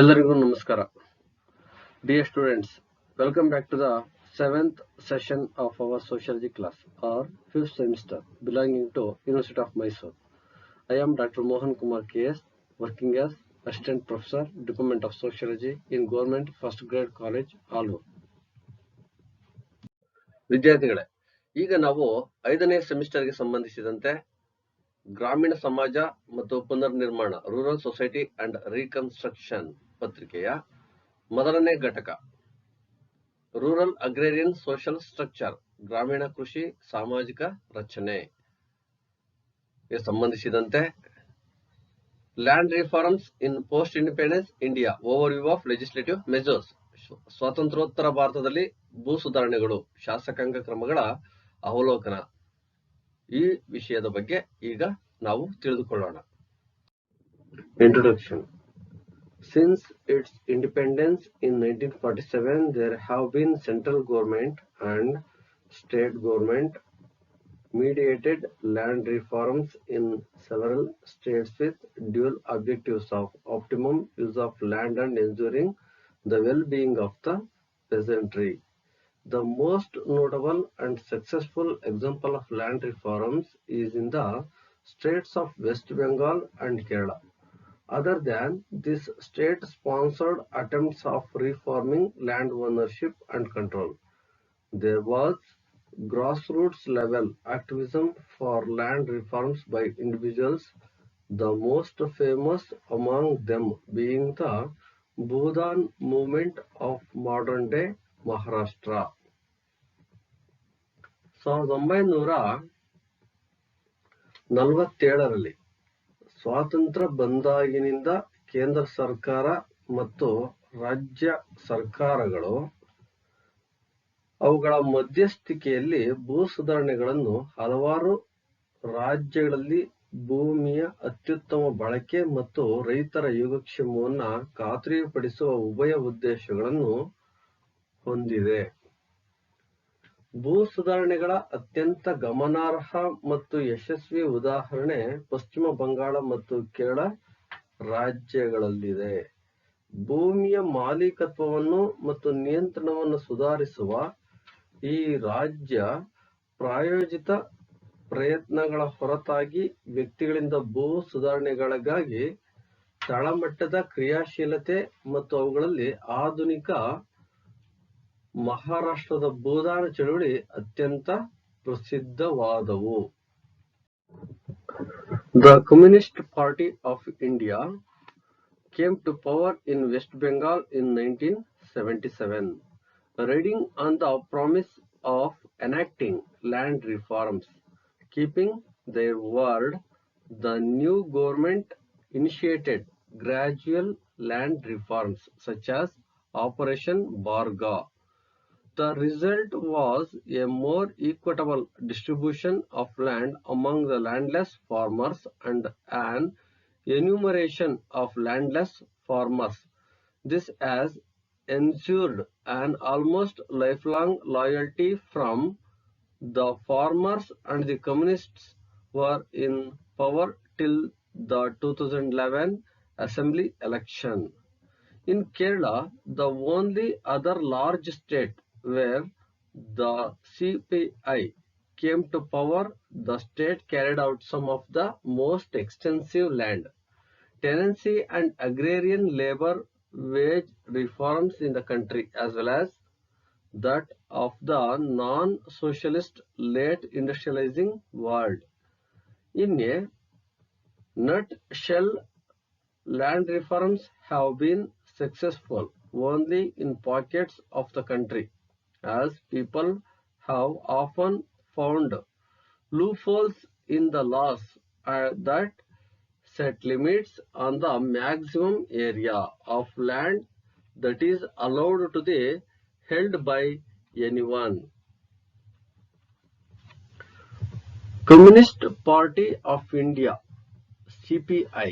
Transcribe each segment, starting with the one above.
ಎಲ್ಲರಿಗೂ ನಮಸ್ಕಾರ. Dear students, welcome back to the 7th session of our sociology class or 5th semester belonging to University of Mysore. I am Dr. Mohan Kumar KS, working as Assistant Professor, Department of Sociology in Government First Grade College, Alur. ವಿದ್ಯಾರ್ಥಿಗಳೇ, ಈಗ ನಾವು 5ನೇ ಸೆಮಿಸ್ಟರ್ಗೆ ಸಂಬಂಧಿಸಿದಂತೆ ಗ್ರಾಮೀಣ ಸಮಾಜ ಮತ್ತು ಪುನರ್ನಿರ್ಮಾಣ rural society and reconstruction ಪತ್ರಿಕೆಯ ಮೊದಲನೇ ಘಟಕ ರೂರಲ್ ಅಗ್ರೇರಿಯನ್ ಸೋಷಿಯಲ್ ಸ್ಟ್ರಕ್ಚರ್ ಗ್ರಾಮೀಣ ಕೃಷಿ ಸಾಮಾಜಿಕ ರಚನೆಗೆ ಸಂಬಂಧಿಸಿದಂತೆ land reforms in post independence India overview of legislative measures ಸ್ವಾತಂತ್ರ್ಯೋತ್ತರ ಭಾರತದಲ್ಲಿ ಭೂ ಸುಧಾರಣೆಗಳು ಶಾಸಕಾಂಗ ಕ್ರಮಗಳ ಅವಲೋಕನ ಈ ವಿಷಯದ ಬಗ್ಗೆ ಈಗ ನಾವು ತಿಳಿದುಕೊಳ್ಳೋಣ. Introduction. Since its independence in 1947, there have been central government and state government mediated land reforms in several states with dual objectives of optimum use of land and ensuring the well-being of the peasantry. The most notable and successful example of land reforms is in the states of West Bengal and Kerala. Other than this state-sponsored attempts of reforming land ownership and control, there was grassroots level activism for land reforms by individuals, the most famous among them being the Bhudan movement of modern-day Maharashtra. 1947ರಲ್ಲಿ ಸ್ವಾತಂತ್ರ್ಯ ಬಂದಾಗಿನಿಂದ ಕೇಂದ್ರ ಸರ್ಕಾರ ಮತ್ತು ರಾಜ್ಯ ಸರ್ಕಾರಗಳು ಅವುಗಳ ಮಧ್ಯಸ್ಥಿಕೆಯಲ್ಲಿ ಭೂ ಸುಧಾರಣೆಗಳನ್ನು ಹಲವಾರು ರಾಜ್ಯಗಳಲ್ಲಿ ಭೂಮಿಯ ಅತ್ಯುತ್ತಮ ಬಳಕೆ ಮತ್ತು ರೈತರ ಯೋಗಕ್ಷೇಮವನ್ನು ಖಾತ್ರಿಪಡಿಸುವ ಉಭಯ ಉದ್ದೇಶಗಳನ್ನು ಹೊಂದಿದೆ. ಭೂ ಸುಧಾರಣೆಗಳ ಅತ್ಯಂತ ಗಮನಾರ್ಹ ಮತ್ತು ಯಶಸ್ವಿ ಉದಾಹರಣೆ ಪಶ್ಚಿಮ ಬಂಗಾಳ ಮತ್ತು ಕೇರಳ ರಾಜ್ಯಗಳಲ್ಲಿದೆ. ಭೂಮಿಯ ಮಾಲೀಕತ್ವವನ್ನು ಮತ್ತು ನಿಯಂತ್ರಣವನ್ನು ಸುಧಾರಿಸುವ ಈ ರಾಜ್ಯ ಪ್ರಾಯೋಜಿತ ಪ್ರಯತ್ನಗಳ ಹೊರತಾಗಿ ವ್ಯಕ್ತಿಗಳಿಂದ ಭೂ ಸುಧಾರಣೆಗಳಿಗಾಗಿ ತಳಮಟ್ಟದ ಕ್ರಿಯಾಶೀಲತೆ ಮತ್ತು ಅವುಗಳಲ್ಲಿ ಆಧುನಿಕ ಮಹಾರಾಷ್ಟ್ರದ ಭೂದಾನ ಚಳುವಳಿ ಅತ್ಯಂತ ಪ್ರಸಿದ್ಧವಾದವು. The Communist Party of India came to power in West Bengal in 1977, riding on the promise of enacting land reforms. Keeping their word, the new government initiated gradual land reforms such as Operation Barga. The result was a more equitable distribution of land among the landless farmers and an enumeration of landless farmers. This has ensured an almost lifelong loyalty from the farmers, and the communists were in power till the 2011 assembly election. In Kerala, the only other large state where the CPI came to power, the state carried out some of the most extensive land, tenancy and agrarian labor wage reforms in the country, as well as that of the non-socialist late industrializing world. In a nutshell, land reforms have been successful only in pockets of the country, as people have often found loopholes in the laws that set limits on the maximum area of land that is allowed to be held by anyone. Communist Party of India CPI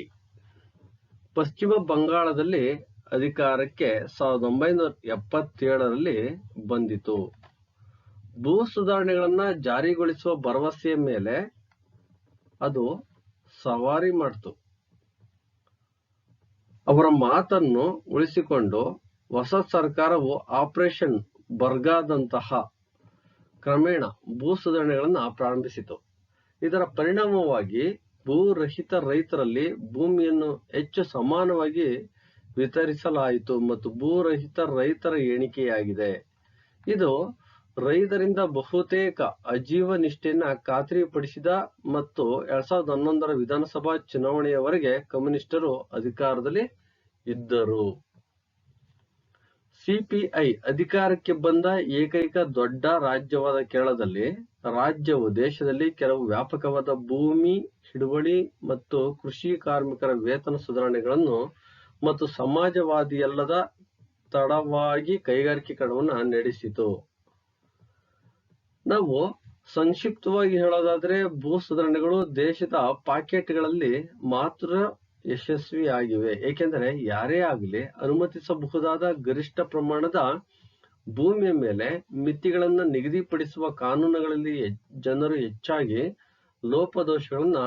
ಪಶ್ಚಿಮ ಬಂಗಾಳದಲ್ಲಿ ಅಧಿಕಾರಕ್ಕೆ 1977ರಲ್ಲಿ ಬಂದಿತು. ಭೂ ಸುಧಾರಣೆಗಳನ್ನ ಜಾರಿಗೊಳಿಸುವ ಭರವಸೆಯ ಮೇಲೆ ಅದು ಸವಾರಿ ಮಾಡಿತು. ಅವರ ಮಾತನ್ನು ಉಳಿಸಿಕೊಂಡು ಹೊಸ ಸರ್ಕಾರವು ಆಪರೇಷನ್ ಬರ್ಗಾದಂತಹ ಕ್ರಮೇಣ ಭೂ ಸುಧಾರಣೆಗಳನ್ನು ಪ್ರಾರಂಭಿಸಿತು. ಇದರ ಪರಿಣಾಮವಾಗಿ ಭೂರಹಿತ ರೈತರಲ್ಲಿ ಭೂಮಿಯನ್ನು ಹೆಚ್ಚು ಸಮಾನವಾಗಿ ವಿತರಿಸಲಾಯಿತು ಮತ್ತು ಭೂರಹಿತ ರೈತರ ಎಣಿಕೆಯಾಗಿದೆ. ಇದು ರೈತರಿಂದ ಬಹುತೇಕ ಅಜೀವ ನಿಷ್ಠೆಯನ್ನ ಖಾತ್ರಿಪಡಿಸಿದ ಮತ್ತು 2011ರ ವಿಧಾನಸಭಾ ಚುನಾವಣೆಯವರೆಗೆ ಕಮ್ಯುನಿಸ್ಟರು ಅಧಿಕಾರದಲ್ಲಿ ಇದ್ದರು. ಸಿಪಿಐ ಅಧಿಕಾರಕ್ಕೆ ಬಂದ ಏಕೈಕ ದೊಡ್ಡ ರಾಜ್ಯವಾದ ಕೇರಳದಲ್ಲಿ ರಾಜ್ಯವು ದೇಶದಲ್ಲಿ ಕೆಲವು ವ್ಯಾಪಕವಾದ ಭೂಮಿ ಹಿಡುವಳಿ ಮತ್ತು ಕೃಷಿ ಕಾರ್ಮಿಕರ ವೇತನ ಸುಧಾರಣೆಗಳನ್ನು ಮತ್ತು ಸಮಾಜವಾದಿಯಲ್ಲದ ತಡವಾಗಿ ಕೈಗಾರಿಕೀಕರಣವನ್ನು ನಡೆಸಿತು. ನಾವು ಸಂಕ್ಷಿಪ್ತವಾಗಿ ಹೇಳೋದಾದ್ರೆ ಭೂ ಸುಧಾರಣೆಗಳು ದೇಶದ ಪಾಕೆಟ್ಗಳಲ್ಲಿ ಮಾತ್ರ ಯಶಸ್ವಿಯಾಗಿವೆ, ಏಕೆಂದರೆ ಯಾರೇ ಆಗಲಿ ಅನುಮತಿಸಬಹುದಾದ ಗರಿಷ್ಠ ಪ್ರಮಾಣದ ಭೂಮಿಯ ಮೇಲೆ ಮಿತಿಗಳನ್ನು ನಿಗದಿಪಡಿಸುವ ಕಾನೂನುಗಳಲ್ಲಿ ಜನರು ಹೆಚ್ಚಾಗಿ ಲೋಪದೋಷಗಳನ್ನ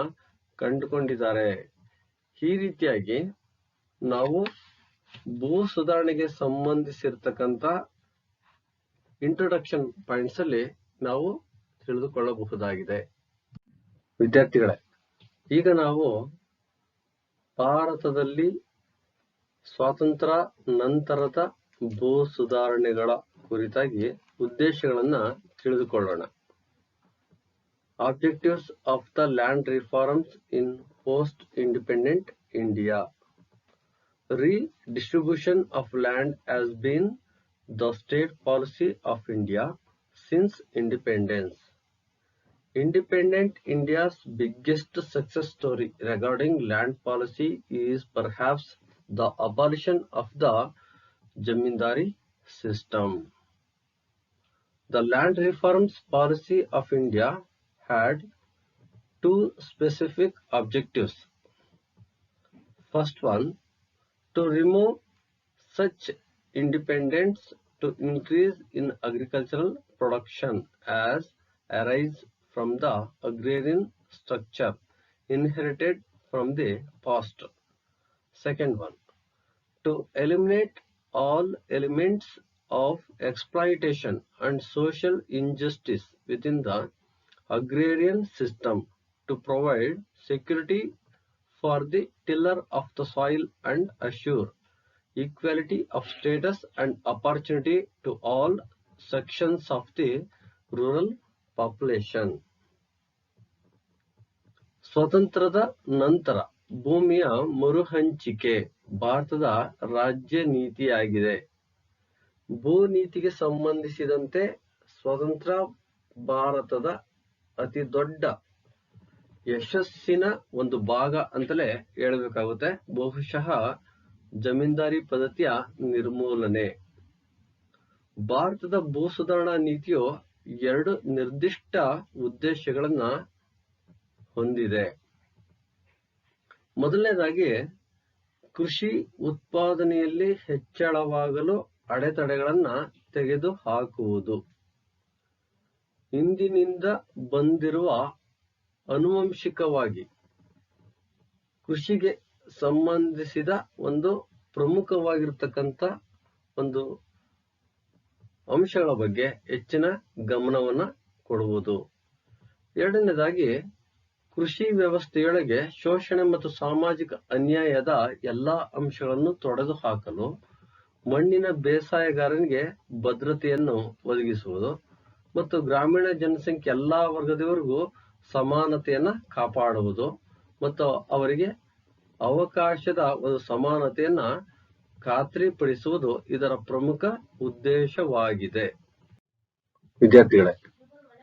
ಕಂಡುಕೊಂಡಿದ್ದಾರೆ. ಈ ರೀತಿಯಾಗಿ ನಾವು ಭೂ ಸುಧಾರಣೆಗೆ ಸಂಬಂಧಿಸಿರ್ತಕ್ಕಂಥ ಇಂಟ್ರೊಡಕ್ಷನ್ ಪಾಯಿಂಟ್ಸ್ ಅಲ್ಲಿ ನಾವು ತಿಳಿದುಕೊಳ್ಳಬಹುದಾಗಿದೆ. ವಿದ್ಯಾರ್ಥಿಗಳೇ, ಈಗ ನಾವು ಭಾರತದಲ್ಲಿ ಸ್ವಾತಂತ್ರ್ಯ ನಂತರದ ಭೂ ಸುಧಾರಣೆಗಳ ಕುರಿತಾಗಿ ಉದ್ದೇಶಗಳನ್ನ ತಿಳಿದುಕೊಳ್ಳೋಣ. Objectives of the land reforms in post independent India. Redistribution of land has been the state policy of India since independence. Independent India's biggest success story regarding land policy is perhaps the abolition of the Zamindari system. The land reforms policy of India had two specific objectives. First one, to remove such independence to increase in agricultural production as arise from the agrarian structure inherited from the past. Second one, to eliminate all elements of exploitation and social injustice within the agrarian system to provide security for the tiller of the soil and assure equality of status and opportunity to all sections of the rural population. ಸ್ವಾತಂತ್ರ್ಯದ ನಂತರ ಭೂಮಿಯ ಮರುಹಂಚಿಕೆ ಭಾರತದ ರಾಜ್ಯ ನೀತಿಯಾಗಿದೆ. ಭೂ ನೀತಿಗೆ ಸಂಬಂಧಿಸಿದಂತೆ ಸ್ವತಂತ್ರ ಭಾರತದ ಅತಿ ದೊಡ್ಡ ಯಶಸ್ಸಿನ ಒಂದು ಭಾಗ ಅಂತಲೇ ಹೇಳಬೇಕಾಗುತ್ತೆ. ಬಹುಶಃ ಜಮೀನ್ದಾರಿ ಪದ್ಧತಿಯ ನಿರ್ಮೂಲನೆ. ಭಾರತದ ಭೂ ಸುಧಾರಣಾ ನೀತಿಯು 2 ನಿರ್ದಿಷ್ಟ ಉದ್ದೇಶಗಳನ್ನ ಹೊಂದಿದೆ. ಮೊದಲನೇದಾಗಿ ಕೃಷಿ ಉತ್ಪಾದನೆಯಲ್ಲಿ ಹೆಚ್ಚಳವಾಗಲು ಅಡೆತಡೆಗಳನ್ನ ತೆಗೆದುಹಾಕುವುದು. ಇಂದಿನಿಂದ ಬಂದಿರುವ ಆನುವಂಶಿಕವಾಗಿ ಕೃಷಿಗೆ ಸಂಬಂಧಿಸಿದ ಒಂದು ಪ್ರಮುಖವಾಗಿರ್ತಕ್ಕಂಥ ಒಂದು ಅಂಶಗಳ ಬಗ್ಗೆ ಹೆಚ್ಚಿನ ಗಮನವನ್ನ ಕೊಡುವುದು. ಎರಡನೇದಾಗಿ ಕೃಷಿ ವ್ಯವಸ್ಥೆಯೊಳಗೆ ಶೋಷಣೆ ಮತ್ತು ಸಾಮಾಜಿಕ ಅನ್ಯಾಯದ ಎಲ್ಲಾ ಅಂಶಗಳನ್ನು ತೊಡೆದು ಹಾಕಲು ಮಣ್ಣಿನ ಬೇಸಾಯಗಾರನಿಗೆ ಭದ್ರತೆಯನ್ನು ಒದಗಿಸುವುದು ಮತ್ತು ಗ್ರಾಮೀಣ ಜನಸಂಖ್ಯೆ ಎಲ್ಲಾ ವರ್ಗದವರಿಗೂ ಸಮಾನತೆಯನ್ನ ಕಾಪಾಡುವುದು ಮತ್ತು ಅವರಿಗೆ ಅವಕಾಶದ ಒಂದು ಸಮಾನತೆಯನ್ನ ಖಾತ್ರಿಪಡಿಸುವುದು ಇದರ ಪ್ರಮುಖ ಉದ್ದೇಶವಾಗಿದೆ. ವಿದ್ಯಾರ್ಥಿಗಳೇ,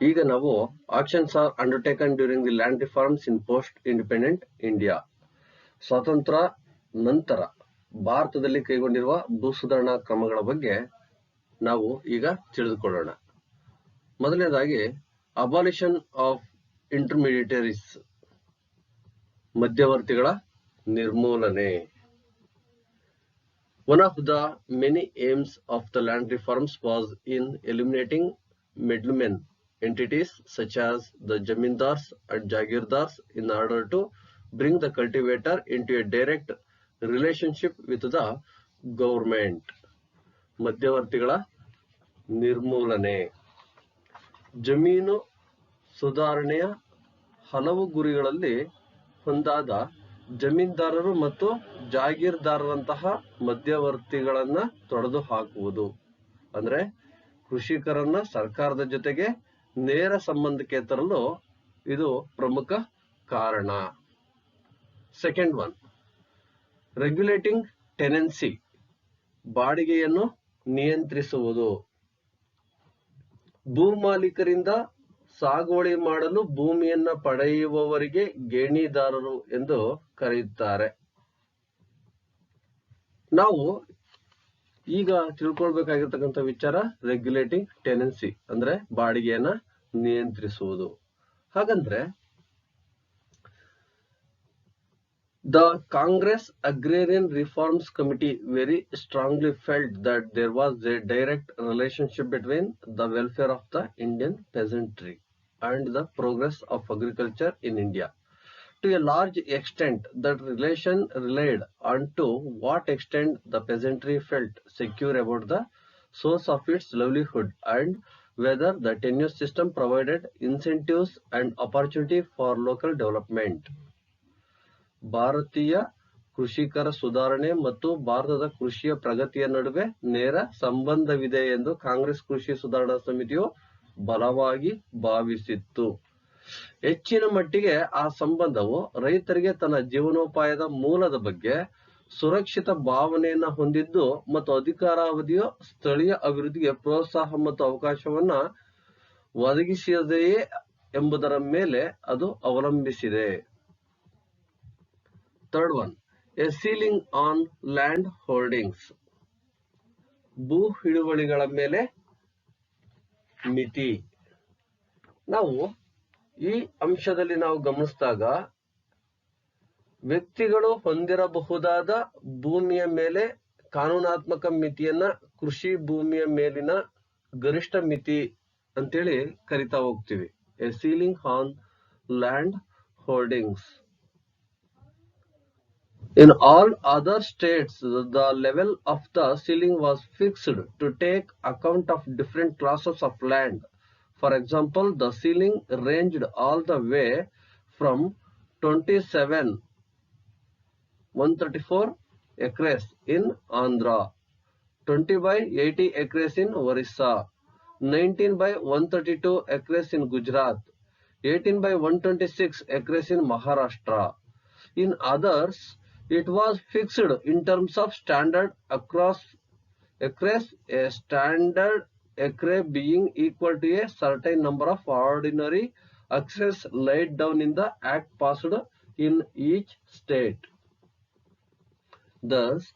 ಈಗ ನಾವು actions are undertaken during the land reforms in post independent India. ಸ್ವಾತಂತ್ರ್ಯ ನಂತರ ಭಾರತದಲ್ಲಿ ಕೈಗೊಂಡಿರುವ ಭೂ ಸುಧಾರಣಾ ಕ್ರಮಗಳ ಬಗ್ಗೆ ನಾವು ಈಗ ತಿಳಿದುಕೊಳ್ಳೋಣ. ಮೊದಲನೇದಾಗಿ ಅಬಾಲಿಷನ್ ಆಫ್ ಇಂಟರ್ಮಿಡಿಯೇಟರೀಸ್, ಮಧ್ಯವರ್ತಿಗಳ ನಿರ್ಮೂಲನೆ. One of the many aims of the land reforms was in eliminating middlemen entities such as the jamindars and jagirdars in order to bring the cultivator into a direct relationship with the government, ಮಧ್ಯವರ್ತಿಗಳ ನಿರ್ಮೂಲನೆ. ಜಮೀನು ಸುಧಾರಣೆಯ ಹಲವು ಗುರಿಗಳಲ್ಲಿ ಒಂದಾದ ಜಮೀನ್ದಾರರು ಮತ್ತು ಜಾಗೀರ್ದಾರರಂತಹ ಮಧ್ಯವರ್ತಿಗಳನ್ನ ತೊಡೆದು ಹಾಕುವುದು. ಅಂದ್ರೆ ಕೃಷಿಕರನ್ನ ಸರ್ಕಾರದ ಜೊತೆಗೆ ನೇರ ಸಂಬಂಧಕ್ಕೆ ತರಲು ಇದು ಪ್ರಮುಖ ಕಾರಣ. ಸೆಕೆಂಡ್ ಒನ್, ರೆಗ್ಯುಲೇಟಿಂಗ್ ಟೆನೆನ್ಸಿ, ಬಾಡಿಗೆಯನ್ನು ನಿಯಂತ್ರಿಸುವುದು. ಭೂಮಾಲೀಕರಿಂದ ಸಾಗುವಳಿ ಮಾಡಲು ಭೂಮಿಯನ್ನ ಪಡೆಯುವವರಿಗೆ ಗೇಣಿದಾರರು ಎಂದು ಕರೆಯುತ್ತಾರೆ. ನಾವು ಈಗ ತಿಳ್ಕೊಳ್ಬೇಕಾಗಿರ್ತಕ್ಕಂಥ ವಿಚಾರ ರೆಗ್ಯುಲೇಟಿಂಗ್ ಟೆನೆನ್ಸಿ ಅಂದ್ರೆ ಬಾಡಿಗೆಯನ್ನ ನಿಯಂತ್ರಿಸುವುದು. ಹಾಗಂದ್ರೆ The Congress Agrarian Reforms Committee very strongly felt that there was a direct relationship between the welfare of the Indian peasantry and the progress of agriculture in India. To a large extent, that relation relied on to what extent the peasantry felt secure about the source of its livelihood and whether the tenure system provided incentives and opportunity for local development. ಭಾರತೀಯ ಕೃಷಿಕರ ಸುಧಾರಣೆ ಮತ್ತು ಭಾರತದ ಕೃಷಿಯ ಪ್ರಗತಿಯ ನಡುವೆ ನೇರ ಸಂಬಂಧವಿದೆ ಎಂದು ಕಾಂಗ್ರೆಸ್ ಕೃಷಿ ಸುಧಾರಣಾ ಸಮಿತಿಯು ಬಲವಾಗಿ ಭಾವಿಸಿತ್ತು. ಹೆಚ್ಚಿನ ಮಟ್ಟಿಗೆ ಆ ಸಂಬಂಧವು ರೈತರಿಗೆ ತನ್ನ ಜೀವನೋಪಾಯದ ಮೂಲದ ಬಗ್ಗೆ ಸುರಕ್ಷಿತ ಭಾವನೆಯನ್ನ ಹೊಂದಿದ್ದು ಮತ್ತು ಅಧಿಕಾರಾವಧಿಯ ಸ್ಥಳೀಯ ಅಭಿವೃದ್ಧಿಗೆ ಪ್ರೋತ್ಸಾಹ ಮತ್ತು ಅವಕಾಶವನ್ನ ಒದಗಿಸಿದೆಯೇ ಎಂಬುದರ ಮೇಲೆ ಅದು ಅವಲಂಬಿಸಿದೆ. Third one, A ceiling on land holdings, ಭೂ ಹಿಡುವಳಿಗಳ ಮೇಲೆ ಮಿತಿ. ನಾವು ಈ ಅಂಶದಲ್ಲಿ ನಾವು ಗಮನಿಸಿದಾಗ ವ್ಯಕ್ತಿಗಳು ಹೊಂದಿರಬಹುದಾದ ಭೂಮಿಯ ಮೇಲೆ ಕಾನೂನಾತ್ಮಕ ಮಿತಿಯನ್ನ ಕೃಷಿ ಭೂಮಿಯ ಮೇಲಿನ ಗರಿಷ್ಠ ಮಿತಿ ಅಂತೇಳಿ ಕರಿತಾ ಹೋಗ್ತೀವಿ. A ceiling on land holdings. In all other states, the level of the ceiling was fixed to take account of different classes of land. For example, the ceiling ranged all the way from 27,134 acres in Andhra, 20 by 80 acres in Orissa, 19 by 132 acres in Gujarat, 18 by 126 acres in Maharashtra. In others, it was fixed in terms of standard across acres, a standard acre being equal to a certain number of ordinary acres laid down in the act passed in each state. Thus,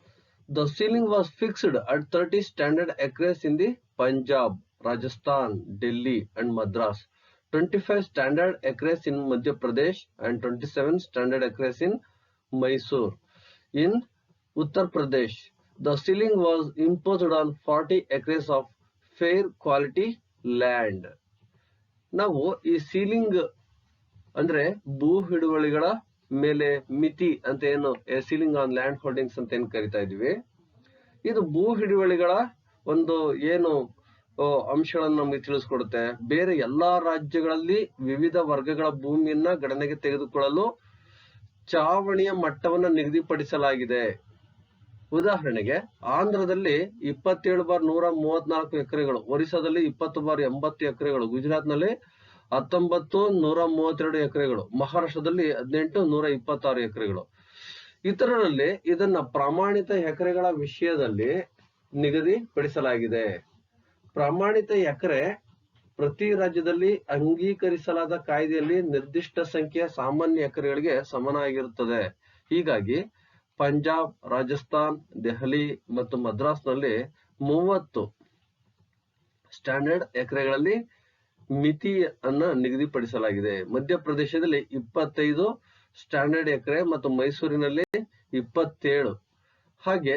the ceiling was fixed at 30 standard acres in the Punjab, Rajasthan, Delhi and Madras, 25 standard acres in Madhya Pradesh and 27 standard acres in Mysore. In Uttar Pradesh, the ceiling was imposed on 40 acres of fair quality land. ನಾವು ಈ ceiling ಅಂದ್ರೆ ಭೂ ಹಿಡುವಳಿಗಳ ಮೇಲೆ ಮಿತಿ ಅಂತ ಏನು ceiling on land holdings ಅಂತ ಏನು ಕರಿತಾ ಇದೀವಿ, ಇದು ಭೂ ಹಿಡುವಳಿಗಳ ಒಂದು ಏನು ಅಂಶಗಳನ್ನು ನಮಗೆ ತಿಳಿಸ್ಕೊಡುತ್ತೆ. ಬೇರೆ ಎಲ್ಲಾ ರಾಜ್ಯಗಳಲ್ಲಿ ವಿವಿಧ ವರ್ಗಗಳ ಭೂಮಿಯನ್ನ ಗಣನೆಗೆ ತೆಗೆದುಕೊಳ್ಳಲು ಚಾವಣಿಯ ಮಟ್ಟವನ್ನು ನಿಗದಿಪಡಿಸಲಾಗಿದೆ. ಉದಾಹರಣೆಗೆ ಆಂಧ್ರದಲ್ಲಿ 27/134 ಎಕರೆಗಳು, ಒರಿಸ್ಸಾದಲ್ಲಿ 20/80 ಎಕರೆಗಳು, ಗುಜರಾತ್ನಲ್ಲಿ 19/132 ಎಕರೆಗಳು, ಮಹಾರಾಷ್ಟ್ರದಲ್ಲಿ 18/126 ಎಕರೆಗಳು. ಇತರರಲ್ಲಿ ಇದನ್ನ ಪ್ರಮಾಣಿತ ಎಕರೆಗಳ ವಿಷಯದಲ್ಲಿ ನಿಗದಿಪಡಿಸಲಾಗಿದೆ. ಪ್ರಮಾಣಿತ ಎಕರೆ ಪ್ರತಿ ರಾಜ್ಯದಲ್ಲಿ ಅಂಗೀಕರಿಸಲಾದ ಕಾಯ್ದೆಯಲ್ಲಿ ನಿರ್ದಿಷ್ಟ ಸಂಖ್ಯೆಯ ಸಾಮಾನ್ಯ ಎಕರೆಗಳಿಗೆ ಸಮನಾಗಿರುತ್ತದೆ. ಹೀಗಾಗಿ ಪಂಜಾಬ್, ರಾಜಸ್ಥಾನ್, ದೆಹಲಿ ಮತ್ತು ಮದ್ರಾಸ್ನಲ್ಲಿ 30 ಸ್ಟ್ಯಾಂಡರ್ಡ್ ಎಕರೆಗಳಲ್ಲಿ ಮಿತಿಯನ್ನ ನಿಗದಿಪಡಿಸಲಾಗಿದೆ. ಮಧ್ಯಪ್ರದೇಶದಲ್ಲಿ 25 ಸ್ಟ್ಯಾಂಡರ್ಡ್ ಎಕರೆ ಮತ್ತು ಮೈಸೂರಿನಲ್ಲಿ 27, ಹಾಗೆ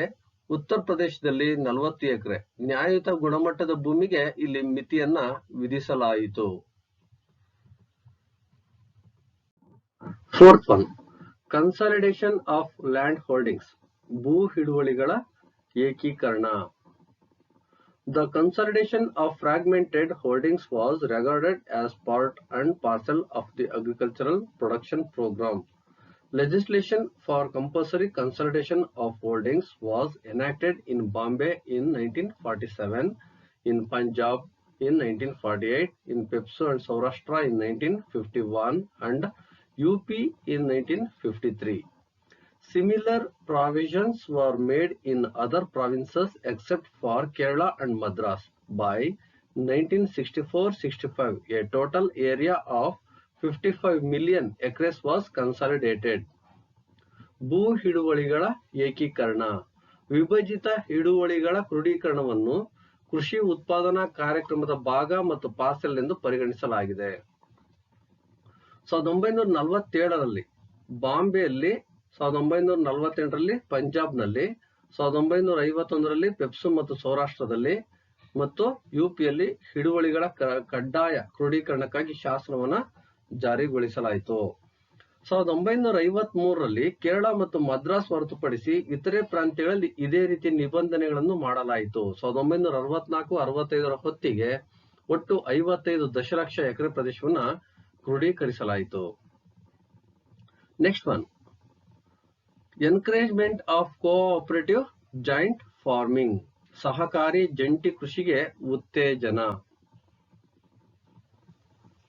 ಉತ್ತರ ಪ್ರದೇಶದಲ್ಲಿ 40 ಎಕರೆ. ನ್ಯಾಯಯುತ ಗುಣಮಟ್ಟದ ಭೂಮಿಗೆ ಇಲ್ಲಿ ಮಿತಿಯನ್ನ ವಿಧಿಸಲಾಯಿತು. Fourth one, consolidation of land holdings. ಭೂ ಹಿಡುವಳಿಗಳ ಏಕೀಕರಣ. The consolidation of fragmented holdings was regarded as part and parcel of the agricultural production program. Legislation for compulsory consolidation of holdings was enacted in Bombay in 1947, in Punjab in 1948, in Pepsu and Saurashtra in 1951, and UP in 1953. Similar provisions were made in other provinces except for Kerala and Madras. By 1964-65, a total area of 55 million acres was consolidated. ಭೂ ಹಿಡುವಳಿಗಳ ಏಕೀಕರಣ. ವಿಭಜಿತ ಹಿಡುವಳಿಗಳ ಕ್ರೋಢೀಕರಣವನ್ನು ಕೃಷಿ ಉತ್ಪಾದನಾ ಕಾರ್ಯಕ್ರಮದ ಭಾಗ ಮತ್ತು parcel ಎಂದು ಪರಿಗಣಿಸಲಾಗಿದೆ. 1947ರಲ್ಲಿ ಬಾಂಬೆಯಲ್ಲಿ, 1948ರಲ್ಲಿ ಪಂಜಾಬ್ನಲ್ಲಿ, 1951ರಲ್ಲಿ ಪೆಪ್ಸು ಮತ್ತು ಸೌರಾಷ್ಟ್ರದಲ್ಲಿ ಮತ್ತು ಯುಪಿಯಲ್ಲಿ ಹಿಡುವಳಿಗಳ ಕಡ್ಡಾಯ ಕ್ರೋಢೀಕರಣಕ್ಕಾಗಿ ಶಾಸನವನ್ನು ಜಾರಿಗೊಳಿಸಲಾಯಿತು. 1953ರಲ್ಲಿ ಕೇರಳ ಮತ್ತು ಮದ್ರಾಸ್ ಹೊರತುಪಡಿಸಿ ಇತರೆ ಪ್ರಾಂತ್ಯಗಳಲ್ಲಿ ಇದೇ ರೀತಿ ನಿಬಂಧನೆಗಳನ್ನು ಮಾಡಲಾಯಿತು. 1964-65ರ ಹೊತ್ತಿಗೆ ಒಟ್ಟು 55 ದಶಲಕ್ಷ ಎಕರೆ ಪ್ರದೇಶವನ್ನು ಕ್ರೋಢೀಕರಿಸಲಾಯಿತು. Next one, encouragement of cooperative joint farming. ಸಹಕಾರಿ ಜಂಟಿ ಕೃಷಿಗೆ ಉತ್ತೇಜನ.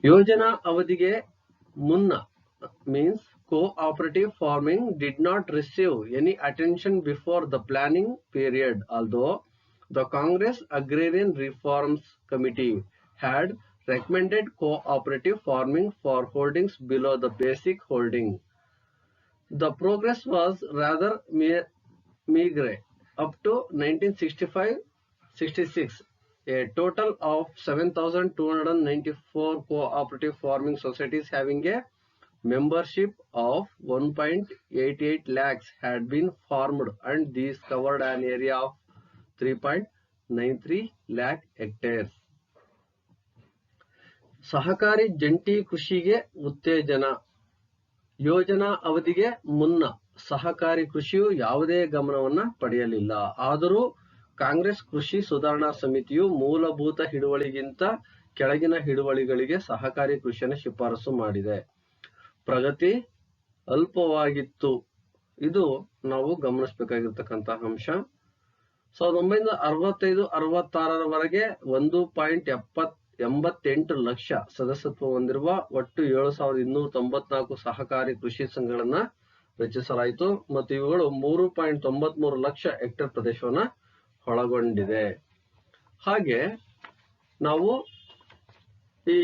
ಯೋಜನಾ ಅವಧಿಗೆ ಮುನ್ನ means cooperative farming did not receive any attention before the planning period, although the Congress Agrarian Reforms Committee had recommended cooperative farming for holdings below the basic holding. The progress was rather meagre. Up to 1965-66, a total of 7,294 cooperative farming societies having a membership of 1.88 lakhs had been formed, and these covered an area of 3.93 lakh hectares. ಸಹಕಾರಿ ಜಂಟಿ ಕೃಷಿಗೆ ಉತ್ತೇಜನ. ಯೋಜನಾ ಅವಧಿಗೆ ಮುನ್ನ ಸಹಕಾರಿ ಕೃಷಿಯು ಯಾವುದೇ ಗಮನವನ್ನು ಪಡೆಯಲಿಲ್ಲ. ಆದರೂ ಕಾಂಗ್ರೆಸ್ ಕೃಷಿ ಸುಧಾರಣಾ ಸಮಿತಿಯು ಮೂಲಭೂತ ಹಿಡುವಳಿಗಿಂತ ಕೆಳಗಿನ ಹಿಡುವಳಿಗಳಿಗೆ ಸಹಕಾರಿ ಕೃಷಿಯನ್ನು ಶಿಫಾರಸು ಮಾಡಿದೆ. ಪ್ರಗತಿ ಅಲ್ಪವಾಗಿತ್ತು. ಇದು ನಾವು ಗಮನಿಸಬೇಕಾಗಿರ್ತಕ್ಕಂತಹ ಅಂಶ. 1965-66ರವರೆಗೆ 1.88 ಲಕ್ಷ ಸದಸ್ಯತ್ವ ಹೊಂದಿರುವ ಒಟ್ಟು 7,294 ಸಹಕಾರಿ ಕೃಷಿ ಸಂಘಗಳನ್ನ ರಚಿಸಲಾಯಿತು ಮತ್ತು ಇವುಗಳು 3.93 ಲಕ್ಷ ಹೆಕ್ಟೇರ್ ಪ್ರದೇಶವನ್ನ ಒಳಗೊಂಡಿದೆ. ಹಾಗೆ ನಾವು ಈ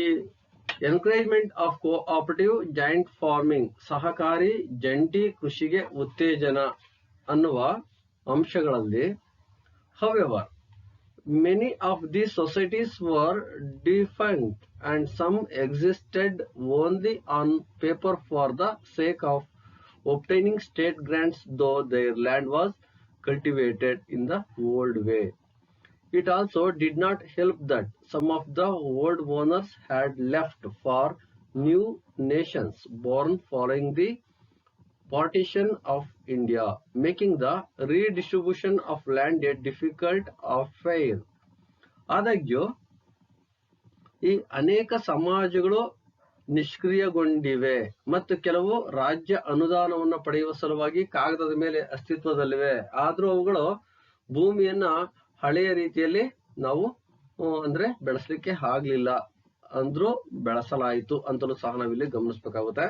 encouragement of cooperative joint farming, ಸಹಕಾರಿ ಜಂಟಿ ಕೃಷಿಗೆ ಉತ್ತೇಜನ ಅನ್ನುವ ಅಂಶಗಳಲ್ಲಿ, however, many of these societies were defunct and some existed only on paper for the sake of obtaining state grants, though their land was cultivated in the old way. It also did not help that some of the old owners had left for new nations born following the partition of India, making the redistribution of land a difficult affair. ಆದಾಗ್ಯೂ ಈ ಅನೇಕ ಸಮಾಜಗಳು ನಿಷ್ಕ್ರಿಯಗೊಂಡಿವೆ ಮತ್ತು ಕೆಲವು ರಾಜ್ಯ ಅನುದಾನವನ್ನು ಪಡೆಯುವ ಸಲುವಾಗಿ ಕಾಗದದ ಮೇಲೆ ಅಸ್ತಿತ್ವದಲ್ಲಿವೆ. ಆದರೂ ಅವುಗಳು ಭೂಮಿಯನ್ನ ಹಳೆಯ ರೀತಿಯಲ್ಲಿ ನಾವು ಅಂದ್ರೆ ಬೆಳೆಸಲಿಕ್ಕೆ ಆಗ್ಲಿಲ್ಲ, ಅಂದ್ರೂ ಬೆಳೆಸಲಾಯಿತು ಅಂತಲೂ ಸಹ ನಾವಿಲ್ಲಿ ಗಮನಿಸಬೇಕಾಗುತ್ತೆ.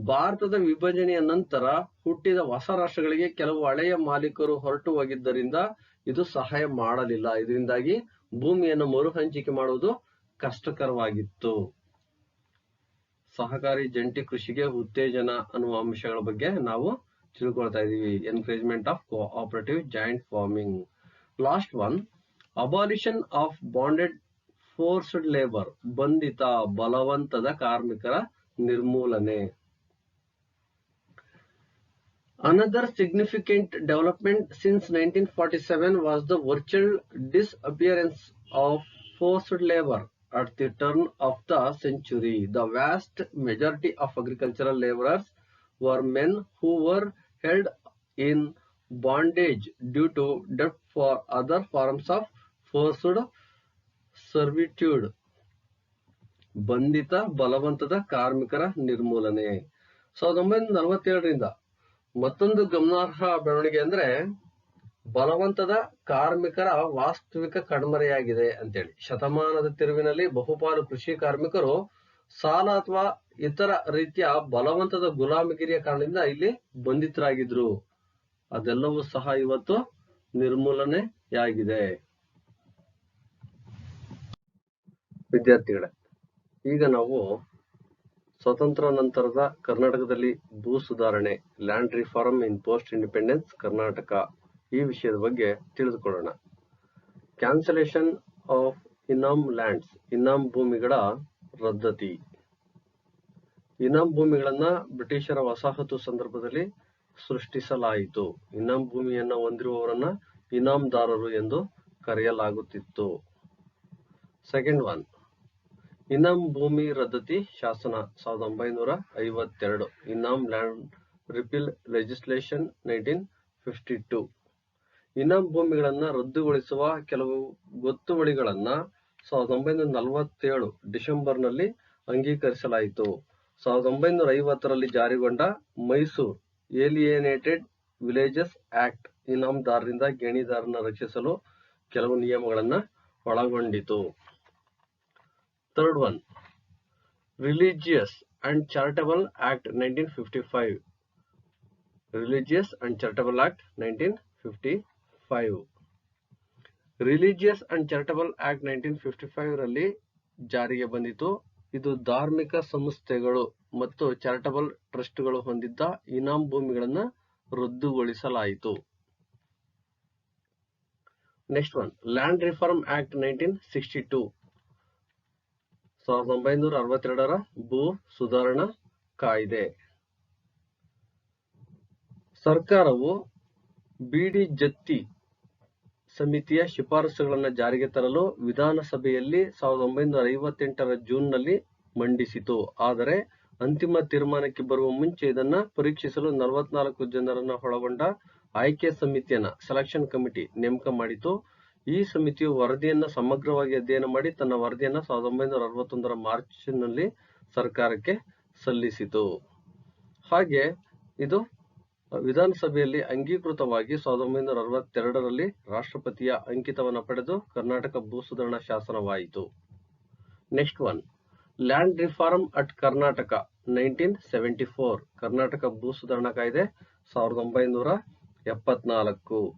ಭಾರತದ ವಿಭಜನೆಯ ನಂತರ ಹುಟ್ಟಿದ ಹೊಸ ರಾಷ್ಟ್ರಗಳಿಗೆ ಕೆಲವು ಹಳೆಯ ಮಾಲೀಕರು ಹೊರಟು ಹೋಗಿದ್ದರಿಂದ ಇದು ಸಹಾಯ ಮಾಡಲಿಲ್ಲ. ಇದರಿಂದಾಗಿ ಭೂಮಿಯನ್ನು ಮರು ಹಂಚಿಕೆ ಮಾಡುವುದು ಕಷ್ಟಕರವಾಗಿತ್ತು. ಸಹಕಾರಿ ಜಂಟಿ ಕೃಷಿಗೆ ಉತ್ತೇಜನ ಅನ್ನುವ ಅಂಶಗಳ ಬಗ್ಗೆ ನಾವು ತಿಳ್ಕೊಳ್ತಾ ಇದೀವಿ. Encouragement of cooperative joint farming. Last one, abolition of bonded forced labour. ಬಂಧಿತ ಬಲವಂತದ ಕಾರ್ಮಿಕರ ನಿರ್ಮೂಲನೆ. Another significant development since 1947 was the virtual disappearance of forced labor at the turn of the century. The vast majority of agricultural laborers were men who were held in bondage due to debt for other forms of forced servitude. ಬಂಧಿತ ಬಲವಂತದ ಕಾರ್ಮಿಕರ ನಿರ್ಮೂಲನೆ. 1947ರಿಂದ ಮತ್ತೊಂದು ಗಮನಾರ್ಹ ಬೆಳವಣಿಗೆ ಅಂದ್ರೆ ಬಲವಂತದ ಕಾರ್ಮಿಕರ ವಾಸ್ತವಿಕ ಕಣ್ಮರೆಯಾಗಿದೆ ಅಂತೇಳಿ. ಶತಮಾನದ ತಿರುವಿನಲ್ಲಿ ಬಹುಪಾಲು ಕೃಷಿ ಕಾರ್ಮಿಕರು ಸಾಲ ಅಥವಾ ಇತರ ರೀತಿಯ ಬಲವಂತದ ಗುಲಾಮಗಿರಿಯ ಕಾರಣದಿಂದ ಇಲ್ಲಿ ಬಂಧಿತರಾಗಿದ್ರು. ಅದೆಲ್ಲವೂ ಸಹ ಇವತ್ತು ನಿರ್ಮೂಲನೆಯಾಗಿದೆ. ವಿದ್ಯಾರ್ಥಿಗಳೇ, ಈಗ ನಾವು ಸ್ವತಂತ್ರ ನಂತರದ ಕರ್ನಾಟಕದಲ್ಲಿ ಭೂ ಸುಧಾರಣೆ, ಲ್ಯಾಂಡ್ ರಿಫಾರ್ಮ್ ಇನ್ ಪೋಸ್ಟ್ ಇಂಡಿಪೆಂಡೆನ್ಸ್ ಕರ್ನಾಟಕ, ಈ ವಿಷಯದ ಬಗ್ಗೆ ತಿಳಿದುಕೊಳ್ಳೋಣ. ಕ್ಯಾನ್ಸಲೇಷನ್ ಆಫ್ ಇನಾಮ್ ಲ್ಯಾಂಡ್ಸ್, ಇನಾಮ್ ಭೂಮಿಗಳ ರದ್ದತಿ. ಇನಾಮ್ ಭೂಮಿಗಳನ್ನ ಬ್ರಿಟಿಷರ ವಸಾಹತು ಸಂದರ್ಭದಲ್ಲಿ ಸೃಷ್ಟಿಸಲಾಯಿತು. ಇನಾಮ್ ಭೂಮಿಯನ್ನ ಹೊಂದಿರುವವರನ್ನ ಇನಾಮ್ದಾರರು ಎಂದು ಕರೆಯಲಾಗುತ್ತಿತ್ತು. ಸೆಕೆಂಡ್ ಒನ್, ಇನಾಮ್ ಭೂಮಿ ರದ್ದತಿ ಶಾಸನ 1952, ಇನಾಮ್ ಲ್ಯಾಂಡ್ ರಿಪೀಲ್ ಲೆಜಿಸ್ಲೇಷನ್ 1952. ಇನಾಮ್ ಭೂಮಿಗಳನ್ನ ರದ್ದುಗೊಳಿಸುವ ಕೆಲವು ಗೊತ್ತುವಳಿಗಳನ್ನ 1947 ಡಿಸೆಂಬರ್ನಲ್ಲಿ ಅಂಗೀಕರಿಸಲಾಯಿತು. 1950ರಲ್ಲಿ ಜಾರಿಗೊಂಡ ಮೈಸೂರು ಏಲಿಯೇನೇಟೆಡ್ ವಿಲೇಜಸ್ ಆಕ್ಟ್ ಇನಾಮ್ದಾರರಿಂದ ಗೇಣಿದಾರರನ್ನ ರಕ್ಷಿಸಲು ಕೆಲವು ನಿಯಮಗಳನ್ನ ಒಳಗೊಂಡಿತು. Third one, religious and charitable act 1955. Religious and charitable act 1955. Religious and charitable act 1955 ರಲ್ಲಿ ಜಾರಿಗೆ ಬಂದಿತು. ಇದು ಧಾರ್ಮಿಕ ಸಂಸ್ಥೆಗಳು ಮತ್ತು ಚಾರಿಟಬಲ್ ಟ್ರಸ್ಟ್ಗಳು ಹೊಂದಿದ್ದ ಇನಾಮ್ ಭೂಮಿಗಳನ್ನ ರದ್ದುಗೊಳಿಸಲಾಯಿತು. Next one, land reform act 1962, 1962ರ ಭೂ ಸುಧಾರಣಾ ಕಾಯ್ದೆ. ಸರ್ಕಾರವು ಬಿಡಿ ಜತ್ತಿ ಸಮಿತಿಯ ಶಿಫಾರಸುಗಳನ್ನು ಜಾರಿಗೆ ತರಲು ವಿಧಾನಸಭೆಯಲ್ಲಿ 1958ರ ಜೂನ್ನಲ್ಲಿ ಮಂಡಿಸಿತು. ಆದರೆ ಅಂತಿಮ ತೀರ್ಮಾನಕ್ಕೆ ಬರುವ ಮುಂಚೆ ಇದನ್ನ ಪರೀಕ್ಷಿಸಲು 44 ಜನರನ್ನ ಒಳಗೊಂಡ ಆಯ್ಕೆ ಸಮಿತಿಯನ್ನ ಸೆಲೆಕ್ಷನ್ ಕಮಿಟಿ ನೇಮಕ ಮಾಡಿತು. ಈ ಸಮಿತಿಯು ವರದಿಯನ್ನ ಸಮಗ್ರವಾಗಿ ಅಧ್ಯಯನ ಮಾಡಿ ತನ್ನ ವರದಿಯನ್ನ 1961ರ ಮಾರ್ಚ್ನಲ್ಲಿ ಸರ್ಕಾರಕ್ಕೆ ಸಲ್ಲಿಸಿತು. ಹಾಗೆ ಇದು ವಿಧಾನಸಭೆಯಲ್ಲಿ ಅಂಗೀಕೃತವಾಗಿ 1962ರಲ್ಲಿ ರಾಷ್ಟ್ರಪತಿಯ ಅಂಕಿತವನ್ನು ಪಡೆದು ಕರ್ನಾಟಕ ಭೂ ಸುಧಾರಣಾ ಶಾಸನವಾಯಿತು. Next one, land reform at Karnataka 1974, Karnataka ಭೂ ಸುಧಾರಣಾ ಕಾಯ್ದೆ 1974.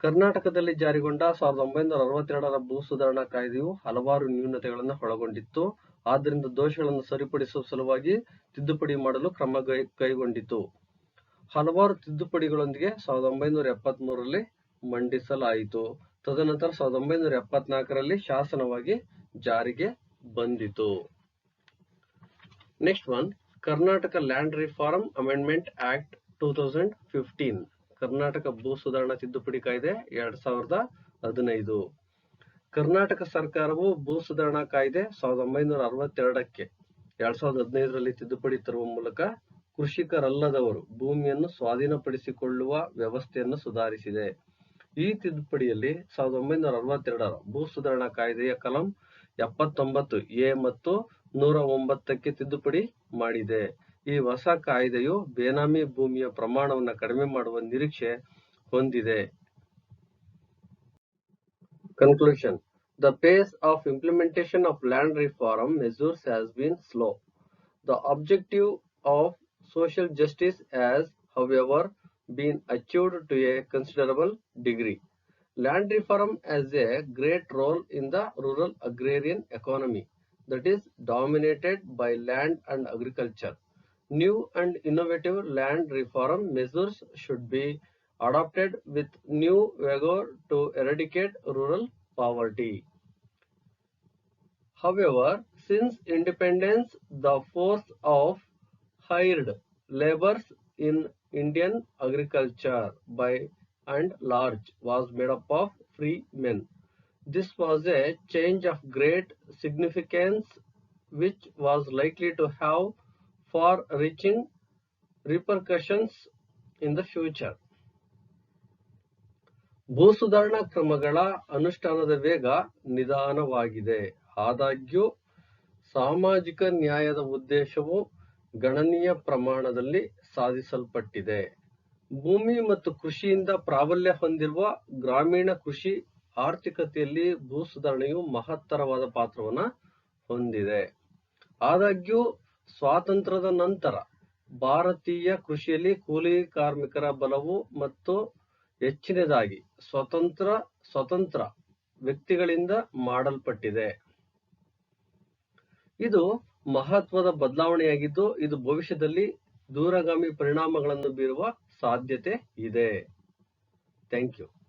ಕರ್ನಾಟಕದಲ್ಲಿ ಜಾರಿಗೊಂಡ 1962ರ ಭೂ ಸುಧಾರಣಾ ಕಾಯ್ದೆಯು ಹಲವಾರು ನ್ಯೂನತೆಗಳನ್ನು ಒಳಗೊಂಡಿತ್ತು. ಆದ್ದರಿಂದ ದೋಷಗಳನ್ನು ಸರಿಪಡಿಸುವ ಸಲುವಾಗಿ ತಿದ್ದುಪಡಿ ಮಾಡಲು ಕ್ರಮ ಕೈಗೊಂಡಿತು. ಹಲವಾರು ತಿದ್ದುಪಡಿಗಳೊಂದಿಗೆ 1973ರಲ್ಲಿ ಮಂಡಿಸಲಾಯಿತು. ತದನಂತರ 1974ರಲ್ಲಿ ಶಾಸನವಾಗಿ ಜಾರಿಗೆ ಬಂದಿತು. Next one, Karnataka land reform amendment act 2015, Karnataka ಭೂ ಸುಧಾರಣಾ ತಿದ್ದುಪಡಿ ಕಾಯ್ದೆ 2015. ಕರ್ನಾಟಕ ಸರ್ಕಾರವು ಭೂ ಸುಧಾರಣಾ ಕಾಯ್ದೆ 1962ಕ್ಕೆ 2015ರಲ್ಲಿ ತಿದ್ದುಪಡಿ ತರುವ ಮೂಲಕ ಕೃಷಿಕರಲ್ಲದವರು ಭೂಮಿಯನ್ನು ಸ್ವಾಧೀನಪಡಿಸಿಕೊಳ್ಳುವ ವ್ಯವಸ್ಥೆಯನ್ನು ಸುಧಾರಿಸಿದೆ. ಈ ತಿದ್ದುಪಡಿಯಲ್ಲಿ 1962ರ ಭೂ ಸುಧಾರಣಾ ಕಾಯ್ದೆಯ ಕಲಂ 79A ಮತ್ತು 109ಕ್ಕೆ ತಿದ್ದುಪಡಿ ಮಾಡಿದೆ. ಈ ಹೊಸ ಕಾಯ್ದೆಯು ಬೇನಾಮಿ ಭೂಮಿಯ ಪ್ರಮಾಣವನ್ನು ಕಡಿಮೆ ಮಾಡುವ ನಿರೀಕ್ಷೆ ಹೊಂದಿದೆ. Conclusion: the pace of implementation of land reform measures has been slow. The objective of social justice has, however, been achieved to a considerable degree. Land reform has a great role in the rural agrarian economy that is dominated by land and agriculture. New and innovative land reform measures should be adopted with new vigor to eradicate rural poverty. However, since independence, the force of hired laborers in Indian agriculture by and large was made up of free men. This was a change of great significance which was likely to have far-reaching repercussions in the future. ಭೂ ಸುಧಾರಣಾ ಕ್ರಮಗಳ ಅನುಷ್ಠಾನದ ವೇಗ ನಿಧಾನವಾಗಿದೆ. ಆದಾಗ್ಯೂ ಸಾಮಾಜಿಕ ನ್ಯಾಯದ ಉದ್ದೇಶವು ಗಣನೀಯ ಪ್ರಮಾಣದಲ್ಲಿ ಸಾಧಿಸಲ್ಪಟ್ಟಿದೆ. ಭೂಮಿ ಮತ್ತು ಕೃಷಿಯಿಂದ ಪ್ರಾಬಲ್ಯ ಹೊಂದಿರುವ ಗ್ರಾಮೀಣ ಕೃಷಿ ಆರ್ಥಿಕತೆಯಲ್ಲಿ ಭೂ ಸುಧಾರಣೆಯು ಮಹತ್ತರವಾದ ಪಾತ್ರವನ್ನು ಹೊಂದಿದೆ. ಆದಾಗ್ಯೂ ಸ್ವಾತಂತ್ರ್ಯದ ನಂತರ ಭಾರತೀಯ ಕೃಷಿಯಲ್ಲಿ ಕೂಲಿ ಕಾರ್ಮಿಕರ ಬಲವು ಮತ್ತು ಹೆಚ್ಚಿನದಾಗಿ ಸ್ವತಂತ್ರ ವ್ಯಕ್ತಿಗಳಿಂದ ಮಾಡಲ್ಪಟ್ಟಿದೆ. ಇದು ಮಹತ್ವದ ಬದಲಾವಣೆಯಾಗಿದ್ದು, ಇದು ಭವಿಷ್ಯದಲ್ಲಿ ದೂರಗಾಮಿ ಪರಿಣಾಮಗಳನ್ನು ಬೀರುವ ಸಾಧ್ಯತೆ ಇದೆ. Thank you.